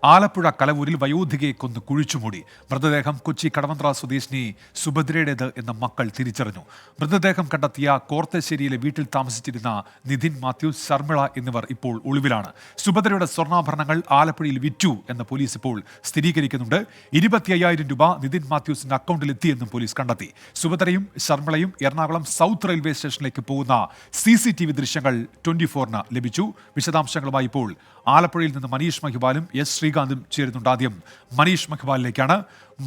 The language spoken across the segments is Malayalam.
ആലപ്പുഴ കലവൂരിൽ വയോധികയെ കൊന്ന് കുഴിച്ചുമൂടി. മൃതദേഹം കൊച്ചി കടവന്ത്ര സ്വദേശിനി സുഭദ്രയുടേത് എന്ന മക്കൾ തിരിച്ചറിഞ്ഞു. മൃതദേഹം കണ്ടെത്തിയ കോർത്തശ്ശേരിയിലെ വീട്ടിൽ താമസിച്ചിരുന്ന നിതിൻ മാത്യൂസ്, ശർമിള എന്നിവർ ഇപ്പോൾ ഒളിവിലാണ്. സുഭദ്രയുടെ സ്വർണ്ണാഭരണങ്ങൾ ആലപ്പുഴയിൽ വിറ്റു എന്ന് പോലീസ് ഇപ്പോൾ സ്ഥിരീകരിക്കുന്നുണ്ട്. 25,000 രൂപ നിതിൻ മാത്യൂസിന്റെ അക്കൗണ്ടിലെത്തിയെന്നും പോലീസ് കണ്ടെത്തി. സുഭദ്രയും ശർമിളയും എറണാകുളം സൗത്ത് റെയിൽവേ സ്റ്റേഷനിലേക്ക് പോകുന്ന CCTV ദൃശ്യങ്ങൾ 24-ന് ലഭിച്ചു. വിശദാംശങ്ങളുമായി ഇപ്പോൾ ആലപ്പുഴയിൽ നിന്ന് മനീഷ് മഹിബാലും എസ് ശ്രീകാന്തും ചേരുന്നുണ്ട്. ആദ്യം മനീഷ് മഹിബാലിലേക്കാണ്.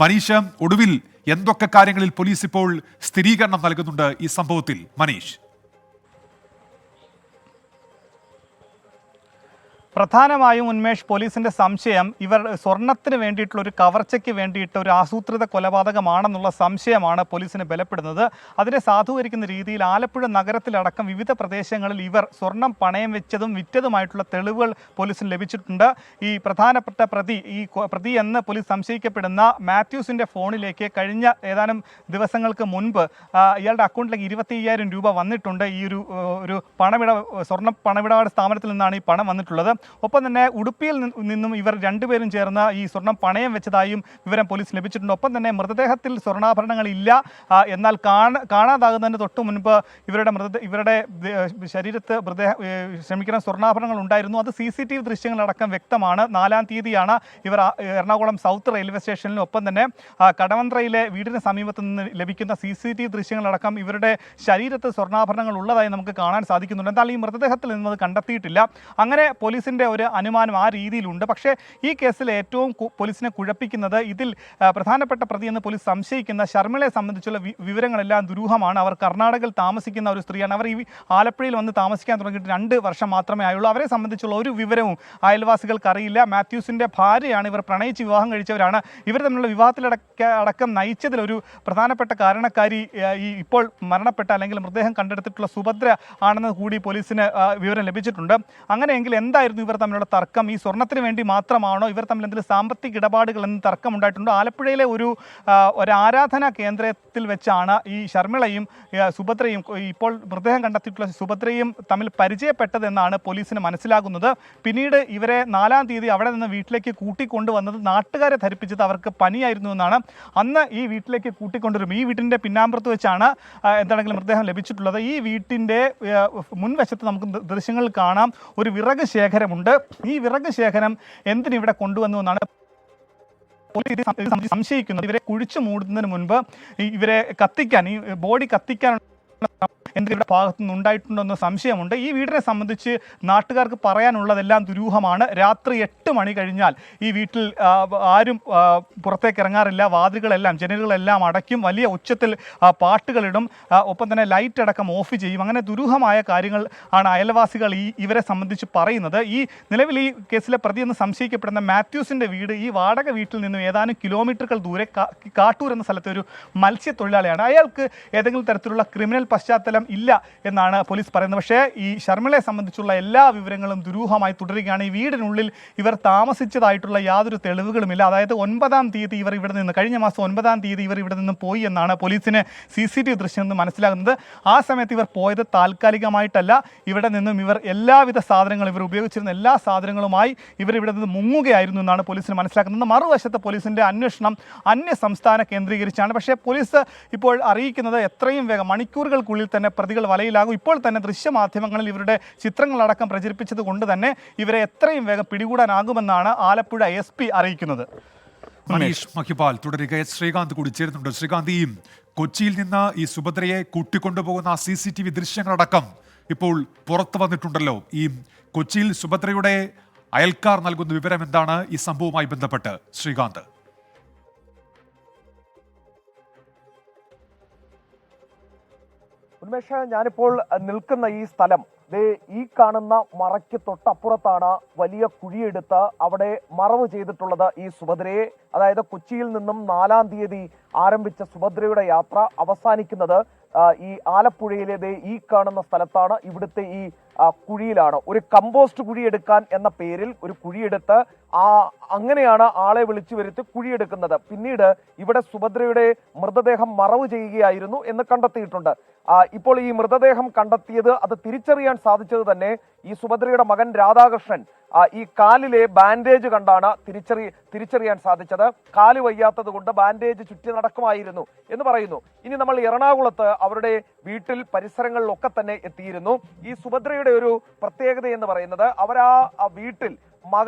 മനീഷ്, ഒടുവിൽ എന്തൊക്കെ കാര്യങ്ങളിൽ പോലീസ് ഇപ്പോൾ സ്ഥിരീകരണം നൽകുന്നുണ്ട് ഈ സംഭവത്തിൽ? മനീഷ്. പ്രധാനമായും ഉന്മേഷ്, പോലീസിന്റെ സംശയം ഇവർ സ്വർണത്തിന് വേണ്ടിയിട്ടുള്ള ഒരു കവർച്ചയ്ക്ക് വേണ്ടിയിട്ട് ഒരു ആസൂത്രിത കൊലപാതകമാണെന്നുള്ള സംശയമാണ് പോലീസിന് ബലപ്പെടുന്നത്. അതിനെ സാധൂകരിക്കുന്ന രീതിയിൽ ആലപ്പുഴ നഗരത്തിലടക്കം വിവിധ പ്രദേശങ്ങളിൽ ഇവർ സ്വർണം പണയം വെച്ചതും വിറ്റതുമായിട്ടുള്ള തെളിവുകൾ പോലീസിന് ലഭിച്ചിട്ടുണ്ട്. ഈ പ്രധാനപ്പെട്ട പ്രതി എന്ന് പോലീസ് സംശയിക്കപ്പെടുന്ന മാത്യൂസിന്റെ ഫോണിലേക്ക് കഴിഞ്ഞ ഏതാനും ദിവസങ്ങൾക്ക് മുൻപ് ഇയാളുടെ അക്കൗണ്ടിലേക്ക് 25,000 രൂപ വന്നിട്ടുണ്ട്. ഈ ഒരു സ്വർണ്ണ പണമിടപാട് സ്ഥാപനത്തിൽ നിന്നാണ് ഈ പണം വന്നിട്ടുള്ളത്. ഒപ്പം തന്നെ ഉടുപ്പിയിൽ നിന്നും ഇവർ രണ്ടുപേരും ചേർന്ന് ഈ സ്വർണം പണയം വെച്ചതായും വിവരം പോലീസ് ലഭിച്ചിട്ടുണ്ട്. ഒപ്പം തന്നെ മൃതദേഹത്തിൽ സ്വർണ്ണാഭരണങ്ങൾ ഇല്ല, എന്നാൽ കാണാതാകുന്നതിന് തൊട്ടു മുൻപ് ഇവരുടെ ശരീരത്ത് സ്വർണ്ണാഭരണങ്ങൾ ഉണ്ടായിരുന്നു. അത് CCTV ദൃശ്യങ്ങളടക്കം വ്യക്തമാണ്. 4-ാം തീയതിയാണ് ഇവർ എറണാകുളം സൗത്ത് റെയിൽവേ സ്റ്റേഷനിലും ഒപ്പം തന്നെ കടവന്ത്രയിലെ വീടിന് സമീപത്ത് നിന്ന് ലഭിക്കുന്ന CCTV ദൃശ്യങ്ങളടക്കം ഇവരുടെ ശരീരത്ത് സ്വർണ്ണാഭരണങ്ങൾ ഉള്ളതായി നമുക്ക് കാണാൻ സാധിക്കുന്നുണ്ട്. എന്നാൽ ഈ മൃതദേഹത്തിൽ നിന്നത് കണ്ടെത്തിയിട്ടില്ല. അങ്ങനെ പോലീസിന്റെ ഒരു അനുമാനം ആ രീതിയിലുണ്ട്. പക്ഷേ ഈ കേസിൽ ഏറ്റവും പോലീസിനെ കുഴപ്പിക്കുന്നത് ഇതിൽ പ്രധാനപ്പെട്ട പ്രതി എന്ന് പോലീസ് സംശയിക്കുന്ന ശർമിളയെ സംബന്ധിച്ചുള്ള വിവരങ്ങളെല്ലാം ദുരൂഹമാണ്. അവർ കർണാടകയിൽ താമസിക്കുന്ന ഒരു സ്ത്രീയാണ്. അവർ ഈ ആലപ്പുഴയിൽ വന്ന് താമസിക്കാൻ തുടങ്ങിയിട്ട് 2 വർഷം മാത്രമേ ആയുള്ളൂ. അവരെ സംബന്ധിച്ചുള്ള ഒരു വിവരവും അയൽവാസികൾക്ക് അറിയില്ല. മാത്യൂസിന്റെ ഭാര്യയാണ്. ഇവർ പ്രണയിച്ച് വിവാഹം കഴിച്ചവരാണ്. ഇവർ തമ്മിലുള്ള വിവാഹത്തിലടക്കം നയിച്ചതിലൊരു പ്രധാനപ്പെട്ട കാരണക്കാരി ഈ ഇപ്പോൾ മരണപ്പെട്ട അല്ലെങ്കിൽ മൃതദേഹം കണ്ടെടുത്തിട്ടുള്ള സുഭദ്ര ആണെന്ന് കൂടി പോലീസിന് വിവരം ലഭിച്ചിട്ടുണ്ട്. അങ്ങനെയെങ്കിൽ എന്തായിരുന്നു ഇവർ തമ്മിലുള്ള തർക്കം? ഈ സ്വർണത്തിന് വേണ്ടി മാത്രമാണോ? ഇവർ തമ്മിൽ എന്തെങ്കിലും സാമ്പത്തിക ഇടപാടുകൾ എന്ന് തർക്കം ഉണ്ടായിട്ടുണ്ടോ? ആലപ്പുഴയിലെ ഒരു ആരാധനാ കേന്ദ്രത്തിൽ വെച്ചാണ് ഈ ശർമിളയും സുഭദ്രയും, ഇപ്പോൾ മൃതദേഹം കണ്ടെത്തിയിട്ടുള്ള സുഭദ്രയും തമ്മിൽ പരിചയപ്പെട്ടതെന്നാണ് പോലീസിന് മനസ്സിലാകുന്നത്. പിന്നീട് ഇവരെ 4-ാം തീയതി അവിടെ നിന്ന് വീട്ടിലേക്ക് കൂട്ടിക്കൊണ്ടുവന്നത് നാട്ടുകാരെ ധരിപ്പിച്ചത് അവർക്ക് പനിയായിരുന്നു എന്നാണ്. അന്ന് ഈ വീട്ടിലേക്ക് കൂട്ടിക്കൊണ്ടുവരും. ഈ വീട്ടിൻ്റെ പിന്നാമ്പുറത്ത് വെച്ചാണ് എന്താണെങ്കിലും മൃതദേഹം ലഭിച്ചിട്ടുള്ളത്. ഈ വീട്ടിൻ്റെ മുൻവശത്ത് നമുക്ക് ദൃശ്യങ്ങളിൽ കാണാം ഒരു വിറക് ശേഖരമുണ്ട്. ഈ വിറക് ശേഖരം എന്തിനിവിടെ കൊണ്ടുവന്നു എന്നാണ് സംശയിക്കുന്നത്. ഇവരെ കുഴിച്ചു മൂടുന്നതിന് മുൻപ് ഇവരെ കത്തിക്കാൻ, ഈ ബോഡി കത്തിക്കാൻ എന്തിവിടെ ഭാഗത്തു നിന്നുണ്ടായിട്ടുണ്ടെന്ന് സംശയമുണ്ട്. ഈ വീടിനെ സംബന്ധിച്ച് നാട്ടുകാർക്ക് പറയാനുള്ളതെല്ലാം ദുരൂഹമാണ്. രാത്രി 8 മണി കഴിഞ്ഞാൽ ഈ വീട്ടിൽ ആരും പുറത്തേക്ക് ഇറങ്ങാറില്ല. വാതിലുകളെല്ലാം ജനലുകളെല്ലാം അടയ്ക്കും. വലിയ ഉച്ചത്തിൽ പാട്ടുകളിടും. ഒപ്പം തന്നെ ലൈറ്റ് അടക്കം ഓഫ് ചെയ്യും. അങ്ങനെ ദുരൂഹമായ കാര്യങ്ങൾ ആണ് അയൽവാസികൾ ഇവരെ സംബന്ധിച്ച് പറയുന്നത്. ഈ നിലവിൽ ഈ കേസിലെ പ്രതി എന്ന് സംശയിക്കപ്പെടുന്ന മാത്യൂസിൻ്റെ വീട് ഈ വാടക വീട്ടിൽ നിന്നും ഏതാനും കിലോമീറ്ററുകൾ ദൂരെ കാട്ടൂർ എന്ന സ്ഥലത്തെ ഒരു മത്സ്യത്തൊഴിലാളിയാണ്. അയാൾക്ക് ഏതെങ്കിലും തരത്തിലുള്ള ക്രിമിനൽ പശ്ചാത്തലം ഇല്ല എന്നാണ് പോലീസ് പറയുന്നത്. പക്ഷേ ഈ ശർമിളയെ സംബന്ധിച്ചുള്ള എല്ലാ വിവരങ്ങളും ദുരൂഹമായി തുടരുകയാണ്. ഈ വീടിനുള്ളിൽ ഇവർ താമസിച്ചതായിട്ടുള്ള യാതൊരു തെളിവുകളുമില്ല. അതായത് 9-ാം തീയതി ഇവർ ഇവിടെ നിന്ന്, കഴിഞ്ഞ മാസം 9-ാം തീയതി ഇവർ ഇവിടെ നിന്ന് പോയി എന്നാണ് പോലീസിന് CCTV ദൃശ്യം നിന്ന് മനസ്സിലാകുന്നത്. ആ സമയത്ത് ഇവർ പോയത് താൽക്കാലികമായിട്ടല്ല. ഇവിടെ നിന്നും ഇവർ എല്ലാവിധ സാധനങ്ങളും, ഇവർ ഉപയോഗിച്ചിരുന്ന എല്ലാ സാധനങ്ങളുമായി ഇവർ ഇവിടെ നിന്ന് മുങ്ങുകയായിരുന്നു എന്നാണ് പോലീസിന് മനസ്സിലാക്കുന്നത്. മറുവശത്ത് പോലീസിൻ്റെ അന്വേഷണം അന്യ സംസ്ഥാന കേന്ദ്രീകരിച്ചാണ്. പക്ഷേ പോലീസ് ഇപ്പോൾ അറിയിക്കുന്നത് എത്രയും വേഗം, മണിക്കൂറുകൾക്കുള്ളിൽ തന്നെ പ്രതികൾ വലയിലാകും. ഇപ്പോൾ തന്നെ ദൃശ്യമാധ്യമങ്ങളിൽ ഇവരുടെ ചിത്രങ്ങളടക്കം പ്രചരിപ്പിച്ചത് കൊണ്ട് തന്നെ ഇവരെ എത്രയും വേഗം പിടികൂടാനാകുമെന്നാണ് ആലപ്പുഴ SP അറിയിക്കുന്നത്. മനീഷ് മഹിബാൽ തുടരുക. ശ്രീകാന്ത് കൂടി ചേരുന്നുണ്ട്. ശ്രീകാന്ത്, ഈ കൊച്ചിയിൽ നിന്ന് ഈ സുഭദ്രയെ കൂട്ടിക്കൊണ്ടുപോകുന്ന CCTV ദൃശ്യങ്ങളടക്കം ഇപ്പോൾ പുറത്തു വന്നിട്ടുണ്ടല്ലോ. ഈ കൊച്ചിയിൽ സുഭദ്രയുടെ അയൽക്കാർ നൽകുന്ന വിവരം എന്താണ് ഈ സംഭവവുമായി ബന്ധപ്പെട്ട്? ശ്രീകാന്ത്. ഉന്മേഷ, ഞാനിപ്പോൾ നിൽക്കുന്ന ഈ സ്ഥലം, ഈ കാണുന്ന മറയ്ക്ക് തൊട്ടപ്പുറത്താണ് വലിയ കുഴിയെടുത്ത് അവിടെ മറവ് ചെയ്തിട്ടുള്ളത് ഈ സുഭദ്രയെ. അതായത് കൊച്ചിയിൽ നിന്നും 4-ാം തീയതി ആരംഭിച്ച സുഭദ്രയുടെ യാത്ര അവസാനിക്കുന്നത് ഈ ആലപ്പുഴയിലെ ഈ കാണുന്ന സ്ഥലത്താണ്. ഇവിടുത്തെ ഈ കുഴിയിലാണ്. ഒരു കമ്പോസ്റ്റ് കുഴിയെടുക്കാൻ എന്ന പേരിൽ ഒരു കുഴിയെടുത്ത് അങ്ങനെയാണ് ആളെ വിളിച്ചു വരുത്തി കുഴിയെടുക്കുന്നത്. പിന്നീട് ഇവിടെ സുഭദ്രയുടെ മൃതദേഹം മറവ് ചെയ്യുകയായിരുന്നു എന്ന് കണ്ടെത്തിയിട്ടുണ്ട്. ഇപ്പോൾ ഈ മൃതദേഹം കണ്ടെത്തിയത്, അത് തിരിച്ചറിയാൻ സാധിച്ചത് തന്നെ ഈ സുഭദ്രയുടെ മകൻ രാധാകൃഷ്ണൻ ഈ കാലിലെ ബാൻഡേജ് കണ്ടാണ് തിരിച്ചറിയാൻ സാധിച്ചത്. കാല് വയ്യാത്തത് കൊണ്ട് ബാൻഡേജ് ചുറ്റി നടക്കുമായിരുന്നു എന്ന് പറയുന്നു. ഇനി നമ്മൾ എറണാകുളത്ത് അവരുടെ വീട്ടിൽ പരിസരങ്ങളിലൊക്കെ തന്നെ എത്തിയിരുന്നു. ഈ സുഭദ്രയുടെ ഒരു പ്രത്യേകത എന്ന് പറയുന്നത് അവരാ വീട്ടിൽ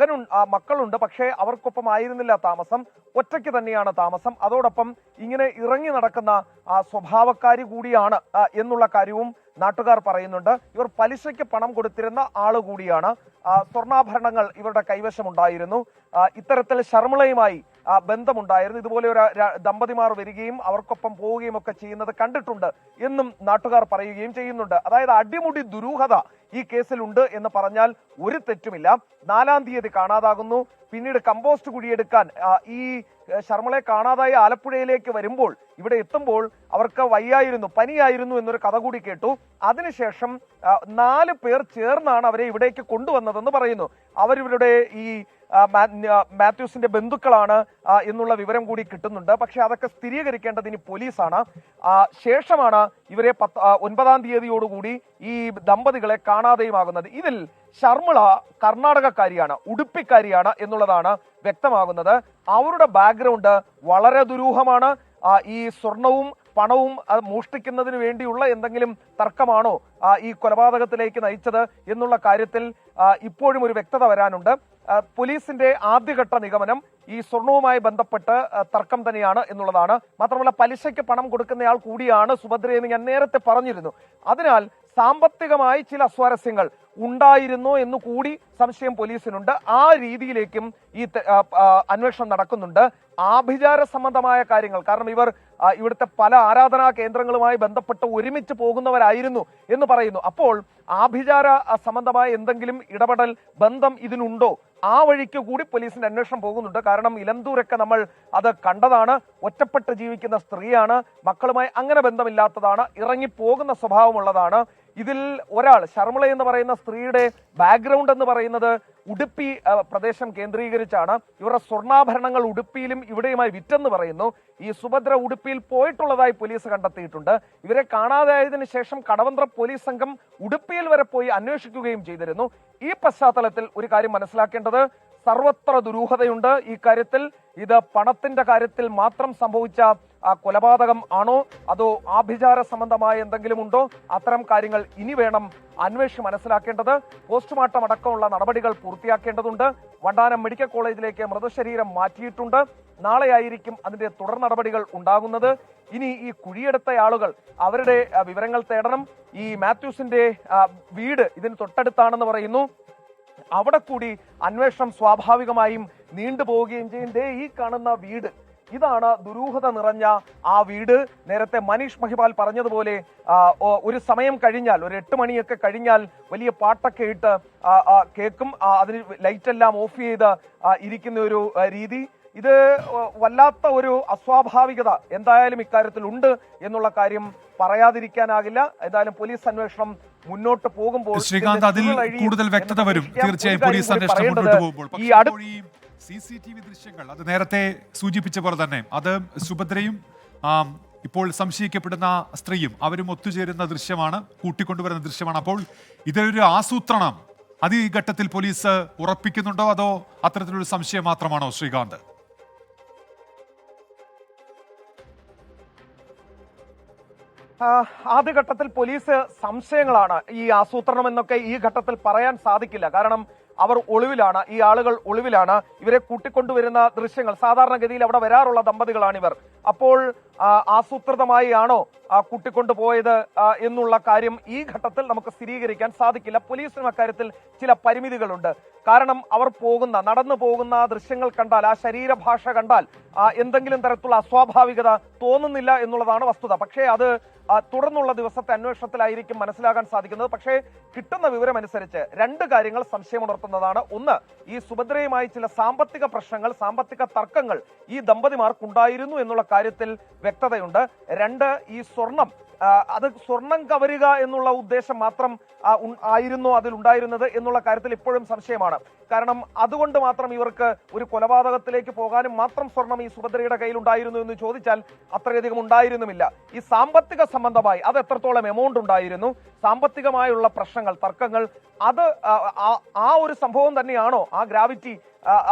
മക്കളുണ്ട്, പക്ഷേ അവർക്കൊപ്പം ആയിരുന്നില്ല താമസം, ഒറ്റയ്ക്ക് തന്നെയാണ് താമസം. അതോടൊപ്പം ഇങ്ങനെ ഇറങ്ങി നടക്കുന്ന സ്വഭാവക്കാരി കൂടിയാണ് എന്നുള്ള കാര്യവും നാട്ടുകാർ പറയുന്നുണ്ട്. ഇവർ പലിശയ്ക്ക് പണം കൊടുത്തിരുന്ന ആള് കൂടിയാണ്. സ്വർണ്ണാഭരണങ്ങൾ ഇവരുടെ കൈവശമുണ്ടായിരുന്നു. ഇത്തരത്തിൽ ശർമിളയുമായി ബന്ധമുണ്ടായിരുന്നു. ഇതുപോലെ ഒരു ദമ്പതിമാർ വരികയും അവർക്കൊപ്പം പോവുകയും ഒക്കെ ചെയ്യുന്നത് കണ്ടിട്ടുണ്ട് എന്നും നാട്ടുകാർ പറയുകയും ചെയ്യുന്നുണ്ട്. അതായത് അടിമുടി ദുരൂഹത ഈ കേസിലുണ്ട് എന്ന് പറഞ്ഞാൽ ഒരു തെറ്റുമില്ല. 4-ാം തീയതി കാണാതാകുന്നു. പിന്നീട് കമ്പോസ്റ്റ് കുഴിയെടുക്കാൻ ഈ ശർമിളയെ കാണാതായി ആലപ്പുഴയിലേക്ക് വരുമ്പോൾ, ഇവിടെ എത്തുമ്പോൾ അവർക്ക് വയ്യായിരുന്നു, പനിയായിരുന്നു എന്നൊരു കഥ കൂടി കേട്ടു. അതിനുശേഷം 4 പേർ ചേർന്നാണ് അവരെ ഇവിടേക്ക് കൊണ്ടുവന്നതെന്ന് പറയുന്നു. അവരിവരുടെ ഈ മാത്യൂസിന്റെ ബന്ധുക്കളാണ് എന്നുള്ള വിവരം കൂടി കിട്ടുന്നുണ്ട്. പക്ഷെ അതൊക്കെ സ്ഥിരീകരിക്കേണ്ടത് ഇനി പോലീസാണ്. ശേഷമാണ് ഇവരെ 9-ാം തീയതിയോടുകൂടി ഈ ദമ്പതികളെ കാണാതെയുമാകുന്നത്. ഇതിൽ ശർമിള കർണാടകക്കാരിയാണ്, ഉടുപ്പിക്കാരിയാണ് എന്നുള്ളതാണ് വ്യക്തമാകുന്നത്. അവരുടെ ബാക്ക്ഗ്രൗണ്ട് വളരെ ദുരൂഹമാണ്. ഈ സ്വർണവും പണവും മോഷ്ടിക്കുന്നതിന് വേണ്ടിയുള്ള എന്തെങ്കിലും തർക്കമാണോ ഈ കൊലപാതകത്തിലേക്ക് നയിച്ചത് എന്നുള്ള കാര്യത്തിൽ ഇപ്പോഴും ഒരു വ്യക്തത വരാനുണ്ട്. പോലീസിന്റെ ആദ്യഘട്ട നിഗമനം ഈ സ്വർണവുമായി ബന്ധപ്പെട്ട് തർക്കം തന്നെയാണ് എന്നുള്ളതാണ്. മാത്രമല്ല പലിശയ്ക്ക് പണം കൊടുക്കുന്നയാൾ കൂടിയാണ് സുഭദ്രയെന്ന് ഞാൻ നേരത്തെ പറഞ്ഞിരുന്നു. അതിനാൽ സാമ്പത്തികമായി ചില അസ്വാരസ്യങ്ങൾ ഉണ്ടായിരുന്നോ എന്ന് കൂടി സംശയം പോലീസിനുണ്ട്. ആ രീതിയിലേക്കും ഈ അന്വേഷണം നടക്കുന്നുണ്ട്. ആഭിചാര സംബന്ധമായ കാര്യങ്ങൾ, കാരണം ഇവർ ഇവിടുത്തെ പല ആരാധനാ കേന്ദ്രങ്ങളുമായി ബന്ധപ്പെട്ട് ഒരുമിച്ച് പോകുന്നവരായിരുന്നു എന്ന് പറയുന്നു. അപ്പോൾ ആഭിചാര സംബന്ധമായ എന്തെങ്കിലും ഇടപെടൽ ബന്ധം ഇതിനുണ്ടോ, ആ വഴിക്ക് കൂടി പോലീസിന്റെ അന്വേഷണം പോകുന്നുണ്ട്. കാരണം ഇലന്തൂരൊക്കെ നമ്മൾ അത് കണ്ടതാണ്. ഒറ്റപ്പെട്ട് ജീവിക്കുന്ന സ്ത്രീയാണ്, മക്കളുമായി അങ്ങനെ ബന്ധമില്ലാത്തതാണ്, ഇറങ്ങിപ്പോകുന്ന സ്വഭാവമുള്ളതാണ്. ഇതിൽ ഒരാൾ ശർമിള എന്ന് പറയുന്ന സ്ത്രീയുടെ ബാക്ക്ഗ്രൗണ്ട് എന്ന് പറയുന്നത് ഉടുപ്പി പ്രദേശം കേന്ദ്രീകരിച്ചാണ്. ഇവരുടെ സ്വർണ്ണാഭരണങ്ങൾ ഉടുപ്പിയിലും ഇവിടെയുമായി വിറ്റെന്ന് പറയുന്നു. ഈ സുഭദ്ര ഉടുപ്പിയിൽ പോയിട്ടുള്ളതായി പോലീസ് കണ്ടെത്തിയിട്ടുണ്ട്. ഇവരെ കാണാതായതിനു ശേഷം കടവന്ത്ര പോലീസ് സംഘം ഉടുപ്പിയിൽ വരെ പോയി അന്വേഷിക്കുകയും ചെയ്തിരുന്നു. ഈ പശ്ചാത്തലത്തിൽ ഒരു കാര്യം മനസ്സിലാക്കേണ്ടത്, സർവത്ര ദുരൂഹതയുണ്ട് ഈ കാര്യത്തിൽ. ഇത് പണത്തിന്റെ കാര്യത്തിൽ മാത്രം സംഭവിച്ച കൊലപാതകം ആണോ, അതോ ആഭിചാര സംബന്ധമായ എന്തെങ്കിലും ഉണ്ടോ? അത്തരം കാര്യങ്ങൾ ഇനി വേണം അന്വേഷിച്ച് മനസ്സിലാക്കേണ്ടത്. പോസ്റ്റ്മോർട്ടം അടക്കമുള്ള നടപടികൾ പൂർത്തിയാക്കേണ്ടതുണ്ട്. വണ്ടാനം മെഡിക്കൽ കോളേജിലേക്ക് മൃതശരീരം മാറ്റിയിട്ടുണ്ട്. നാളെയായിരിക്കും അതിന്റെ തുടർ നടപടികൾ ഉണ്ടാകുന്നത്. ഇനി ഈ കുഴിയെടുത്ത ആളുകൾ, അവരുടെ വിവരങ്ങൾ തേടണം. ഈ മാത്യൂസിന്റെ വീട് ഇതിന് തൊട്ടടുത്താണെന്ന് പറയുന്നു. അവിടെ കൂടി അന്വേഷണം സ്വാഭാവികമായും നീണ്ടുപോവുകയും ചെയ്യും. ഈ കാണുന്ന വീട്, ഇതാണ് ദുരൂഹത നിറഞ്ഞ ആ വീട്. നേരത്തെ മനീഷ് മഹിപാൽ പറഞ്ഞതുപോലെ ഒരു സമയം കഴിഞ്ഞാൽ, ഒരു 8 മണിയൊക്കെ കഴിഞ്ഞാൽ വലിയ പാട്ടൊക്കെ ഇട്ട് കേൾക്കും. അതിന് ലൈറ്റെല്ലാം ഓഫ് ചെയ്ത് ഇരിക്കുന്ന ഒരു രീതി. ഇത് വല്ലാത്ത ഒരു അസ്വാഭാവികത എന്തായാലും ഇക്കാര്യത്തിൽ ഉണ്ട് എന്നുള്ള കാര്യം പറയാതിരിക്കാനാകില്ല. ഏതായാലും പോലീസ് അന്വേഷണം മുന്നോട്ട് പോകുമ്പോൾ ശ്രീകാന്ത്, അതിൽ കൂടുതൽ വ്യക്തത വരും തീർച്ചയായും പോലീസ് അന്വേഷണം മുന്നോട്ട് പോകുമ്പോൾ. CCTV ദൃശ്യങ്ങൾ, അത് നേരത്തെ സൂചിപ്പിച്ച പോലെ തന്നെ അത് സുഭദ്രയും ഇപ്പോൾ സംശയിക്കപ്പെടുന്ന സ്ത്രീയും അവരും ഒത്തുചേരുന്ന ദൃശ്യമാണ്, കൂട്ടിക്കൊണ്ടുവരുന്ന ദൃശ്യമാണ്. അപ്പോൾ ഇതൊരു ആസൂത്രണം അത് ഈ ഘട്ടത്തിൽ പോലീസ് ഉറപ്പിക്കുന്നുണ്ടോ, അതോ അത്തരത്തിലൊരു സംശയം മാത്രമാണോ ശ്രീകാന്ത്? ആദ്യഘട്ടത്തിൽ പോലീസ് സംശയങ്ങളാണ്. ഈ ആസൂത്രണം എന്നൊക്കെ ഈ ഘട്ടത്തിൽ പറയാൻ സാധിക്കില്ല. കാരണം അവർ ഒളിവിലാണ്, ഈ ആളുകൾ ഒളിവിലാണ്. ഇവരെ കൂട്ടിക്കൊണ്ടുവരുന്ന ദൃശ്യങ്ങൾ, സാധാരണഗതിയിൽ അവിടെ വരാറുള്ള ദമ്പതികളാണിവർ. അപ്പോൾ ആസൂത്രിതമായി ആണോ കൂട്ടിക്കൊണ്ടുപോയത് എന്നുള്ള കാര്യം ഈ ഘട്ടത്തിൽ നമുക്ക് സ്ഥിരീകരിക്കാൻ സാധിക്കില്ല. പോലീസിനും അക്കാര്യത്തിൽ ചില പരിമിതികളുണ്ട്. കാരണം അവർ നടന്നു പോകുന്ന ദൃശ്യങ്ങൾ കണ്ടാൽ, ആ ശരീരഭാഷ കണ്ടാൽ എന്തെങ്കിലും തരത്തിലുള്ള അസ്വാഭാവികത തോന്നുന്നില്ല എന്നുള്ളതാണ് വസ്തുത. പക്ഷേ അത് തുടർന്നുള്ള ദിവസത്തെ അന്വേഷണത്തിലായിരിക്കും മനസ്സിലാക്കാൻ സാധിക്കുന്നത്. പക്ഷേ കിട്ടുന്ന വിവരമനുസരിച്ച് 2 കാര്യങ്ങൾ സംശയമുണർത്തുന്നതാണ്. ഒന്ന്, ഈ സുഭദ്രയുമായി ചില സാമ്പത്തിക പ്രശ്നങ്ങൾ, സാമ്പത്തിക തർക്കങ്ങൾ ഈ ദമ്പതിമാർക്കുണ്ടായിരുന്നു എന്നുള്ള കാര്യത്തിൽ വ്യക്തതയുണ്ട്. 2, ഈ സ്വർണം അത് സ്വർണം കവരുക എന്നുള്ള ഉദ്ദേശം മാത്രം ആയിരുന്നോ അതിലുണ്ടായിരുന്നത് എന്നുള്ള കാര്യത്തിൽ ഇപ്പോഴും സംശയമാണ്. കാരണം അതുകൊണ്ട് മാത്രം ഇവർക്ക് ഒരു കൊലപാതകത്തിലേക്ക് പോകാനും മാത്രം സ്വർണം ഈ സുഭദ്രയുടെ കയ്യിൽ ഉണ്ടായിരുന്നു എന്ന് ചോദിച്ചാൽ അത്രയധികം ഉണ്ടായിരുന്നുമില്ല. ഈ സാമ്പത്തിക സംബന്ധമായി അത് എത്രത്തോളം എമൗണ്ട് ഉണ്ടായിരുന്നു, സാമ്പത്തികമായുള്ള പ്രശ്നങ്ങൾ, തർക്കങ്ങൾ, അത് ആ ഒരു സംഭവം തന്നെയാണോ, ആ ഗ്രാവിറ്റി,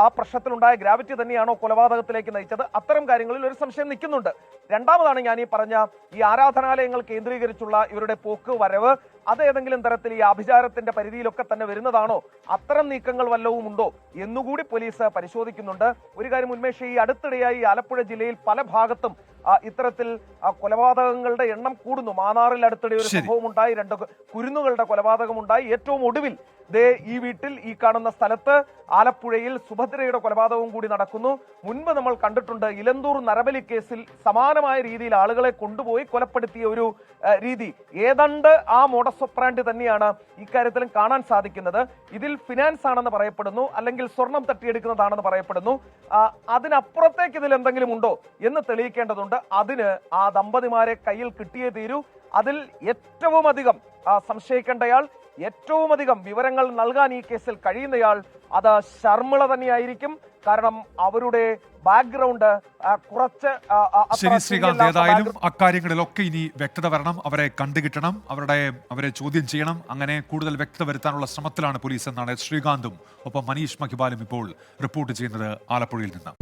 ആ പ്രശ്നത്തിലുണ്ടായ ഗ്രാവിറ്റി തന്നെയാണോ കൊലപാതകത്തിലേക്ക് നയിച്ചത്? അത്തരം കാര്യങ്ങളിൽ ഒരു സംശയം നിൽക്കുന്നുണ്ട്. രണ്ടാമതാണ് ഞാൻ ഈ പറഞ്ഞ ഈ ആരാധനാലയങ്ങൾ കേന്ദ്രീകരിച്ചുള്ള ഇവരുടെ പോക്ക് വരവ്, അത് ഏതെങ്കിലും തരത്തിൽ ഈ ആഭിചാരത്തിന്റെ പരിധിയിലൊക്കെ തന്നെ വരുന്നതാണോ, അത്തരം നീക്കങ്ങൾ വല്ലതും ഉണ്ടോ എന്നുകൂടി പോലീസ് പരിശോധിക്കുന്നുണ്ട്. ഒരു കാര്യം ഉന്മേഷ്, ഈ അടുത്തിടെയായി ആലപ്പുഴ ജില്ലയിൽ പല ഭാഗത്തും ഇത്തരത്തിൽ കൊലപാതകങ്ങളുടെ എണ്ണം കൂടുന്നു. മാന്നാറിൽ അടുത്തിടെ ഒരു സംഭവം ഉണ്ടായി, 2 കുരുന്നുകളുടെ കൊലപാതകം ഉണ്ടായി. ഏറ്റവും ഒടുവിൽ ഈ വീട്ടിൽ, ഈ കാണുന്ന സ്ഥലത്ത് ആലപ്പുഴയിൽ സുഭദ്രയുടെ കൊലപാതകവും കൂടി നടക്കുന്നു. മുൻപ് നമ്മൾ കണ്ടിട്ടുണ്ട് ഇലന്തൂർ നരബലി കേസിൽ സമാനമായ രീതിയിൽ ആളുകളെ കൊണ്ടുപോയി കൊലപ്പെടുത്തിയ ഒരു രീതി. ഏതാണ്ട് ആ മോഡസ് ഓപ്പറാൻഡി തന്നെയാണ് ഇക്കാര്യത്തിലും കാണാൻ സാധിക്കുന്നത്. ഇതിൽ ഫിനാൻസ് ആണെന്ന് പറയപ്പെടുന്നു, അല്ലെങ്കിൽ സ്വർണം തട്ടിയെടുക്കുന്നതാണെന്ന് പറയപ്പെടുന്നു. അതിനപ്പുറത്തേക്ക് ഇതിൽ എന്തെങ്കിലും ഉണ്ടോ എന്ന് തെളിയിക്കേണ്ടതുണ്ട്. അതിന് ആ ദമ്പതിമാരെ കയ്യിൽ കിട്ടിയേ തീരൂ. അതിൽ ഏറ്റവും അധികം സംശയിക്കേണ്ടയാൾ, ഏറ്റവും അധികം വിവരങ്ങൾ നൽകാൻ ഈ കേസിൽ കഴിയുന്നയാൾ അത് ശർമ്മിള തന്നെയായിരിക്കും. കാരണം അവരുടെ ബാക്ക്ഗ്രൗണ്ട് കുറച്ച് ശരി ശ്രീകാന്ത്, ഏതായാലും അക്കാര്യങ്ങളിലൊക്കെ ഇനി വ്യക്തത വരണം. അവരെ കണ്ടുകിട്ടണം, അവരെ ചോദ്യം ചെയ്യണം. അങ്ങനെ കൂടുതൽ വ്യക്തത വരുത്താനുള്ള ശ്രമത്തിലാണ് പോലീസ് എന്നാണ് ശ്രീകാന്തും ഒപ്പം മനീഷ് മഹിബാലും ഇപ്പോൾ റിപ്പോർട്ട് ചെയ്യുന്നത് ആലപ്പുഴയിൽ നിന്ന്.